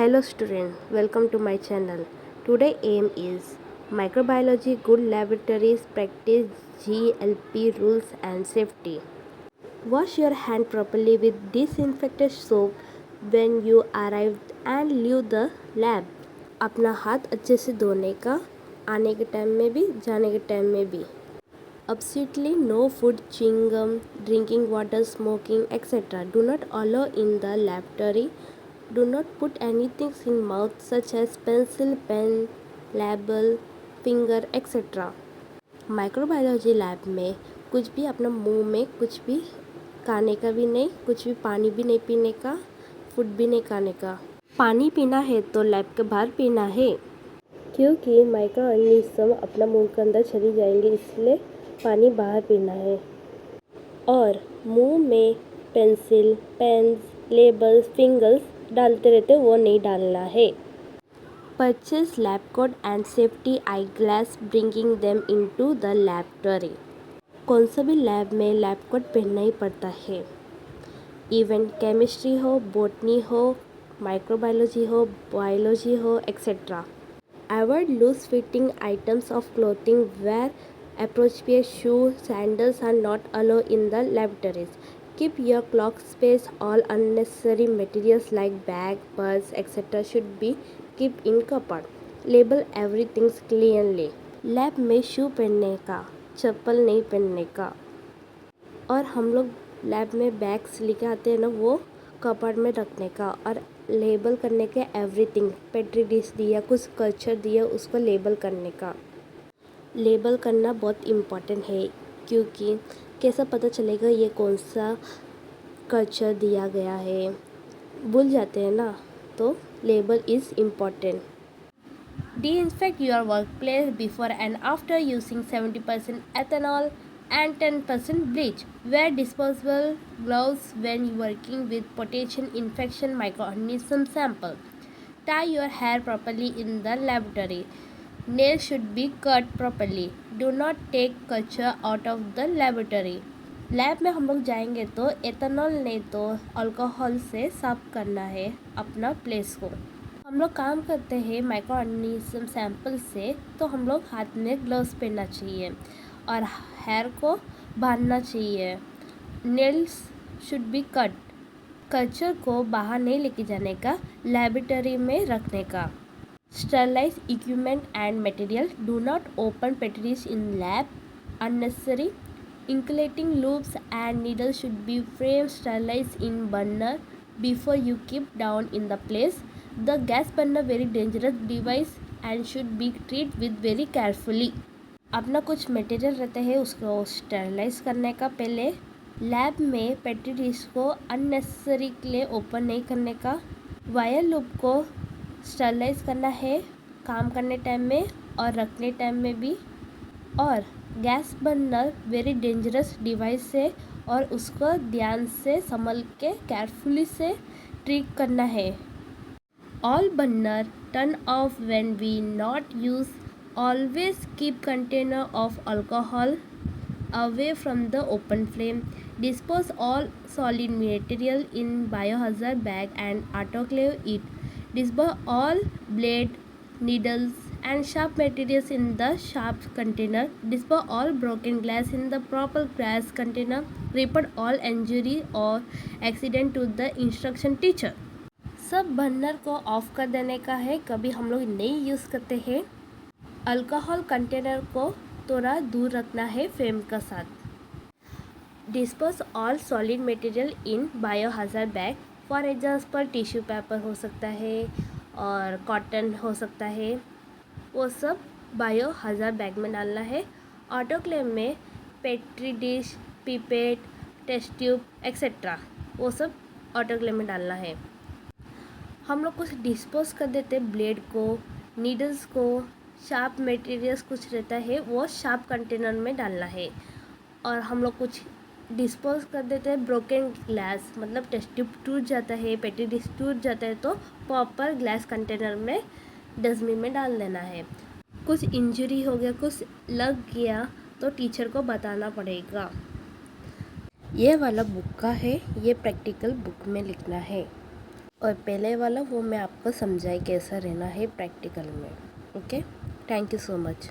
Hello student, welcome to my channel. Today aim is microbiology, good laboratories, practice GLP rules and safety. Wash your hand properly with disinfected soap when you arrive and leave the lab. अपना हाथ अच्छे से धोने का, आने के time में भी जाने के टाइम में भी. Absolutely no food, chewing gum, drinking water, smoking, etc. Do not allow in the laboratory. Do not put anything in mouth such as pencil, pen, label, finger, etc. Microbiology lab में कुछ भी अपना मुंह में कुछ भी खाने का भी नहीं, कुछ भी पानी भी नहीं पीने का, फूड भी नहीं खाने का. पानी पीना है तो लैब के बाहर पीना है, क्योंकि माइक्रो ऑर्गेनिज्म अपना मुंह के अंदर चली जाएंगे, इसलिए पानी बाहर पीना है. और मुंह में पेंसिल, पेन्स, लेबल्स, फिंगर्स डालते रहते वो नहीं डालना है. Purchase lab coat and safety eye glass bringing them into the laboratory. कौन सा भी लैब में लैब कोट पहनना ही पड़ता है. इवन केमिस्ट्री हो, बॉटनी हो, माइक्रोबायोलॉजी हो, बायोलॉजी हो, etcetera. Avoid loose fitting items of clothing. Wear appropriate shoes, sandals are not allowed in the laboratories. Keep your clock space. All unnecessary materials like bag, purse, etc. should be kept in cupboard. Label everything clearly. Lab में शू पहनने का, चप्पल नहीं पहनने का. और हम लोग lab में बैग्स लेके आते हैं ना, वो कपबोर्ड में रखने का. और लेबल करने के एवरीथिंग. पेट्री डिश दिया, कुछ कल्चर दिया, उसको लेबल करने का. लेबल करना बहुत इम्पॉर्टेंट है, क्योंकि कैसा पता चलेगा ये कौन सा कल्चर दिया गया है, भूल जाते हैं ना, तो label is important. Disinfect your workplace before and after using 70% ethanol and 10% bleach. Wear disposable gloves when working with potential infection microorganism sample. Tie your hair properly in the laboratory. Nails should be cut properly. Do not take culture out of the laboratory. Lab में हम लोग जाएंगे तो ethanol नहीं तो alcohol से साफ करना है अपना प्लेस को. हम लोग काम करते हैं माइक्रो ऑर्गेनिज्म सैंपल से, तो हम लोग हाथ में ग्लव्स पहनना चाहिए और हेयर को बांधना चाहिए. Nails should be cut. Culture को बाहर नहीं लेके जाने का, लेबोरेटरी में रखने का. Sterilize equipment and material. Do not open petris in lab. Unnecessary. Inoculating loops and needles should be framed, sterilized in burner before you keep down in the place. The gas burner very dangerous device and should be treated with very carefully. अपना कुछ material रहता है उसको sterilise करने का पहले. Lab में petri dish को अननेसेसरी के लिए ओपन नहीं करने का. वायर लूप को स्टरलाइज करना है काम करने टाइम में और रखने टाइम में भी. और gas burner very dangerous device है और उसको ध्यान से संभल के केयरफुली से ट्रीट करना है. All burner turn off when we not use. Always keep container of alcohol away from the open flame. Dispose all solid material in biohazard bag and autoclave it. Dispose all blade, needles and sharp materials in the sharp container. Dispose all broken glass in the proper glass container. Report all injury or accident to the instruction teacher. सब burner को of कर देने का है, कभी हम लोग नहीं यूज़ करते हैं. अल्कोहल कंटेनर को थोड़ा दूर रखना है फ्लेम का साथ. Dispose all solid material in biohazard bag. For example tissue paper हो सकता है और कॉटन हो सकता है, वो सब बायोहज़ार्ड बैग में डालना है. ऑटोक्लेव में petri dish, pipette, test tube etcetera वो सब ऑटोक्लेव में डालना है. हम लोग कुछ डिस्पोज कर देते ब्लेड को, नीडल्स को, शार्प मटेरियल्स कुछ रहता है वो शार्प कंटेनर में डालना है. और हम लोग कुछ डिस्पोज कर देते हैं ब्रोकन ग्लास, मतलब टेस्ट ट्यूब टूट जाता है, पेटी डिश टूट जाता है, तो प्रॉपर ग्लास कंटेनर में डस्टबिन में डाल देना है. कुछ इंजरी हो गया, कुछ लग गया तो टीचर को बताना पड़ेगा. ये वाला बुक का है, ये प्रैक्टिकल बुक में लिखना है. और पहले वाला वो मैं आपको समझाई कैसा रहना है प्रैक्टिकल में। Okay, thank you so much.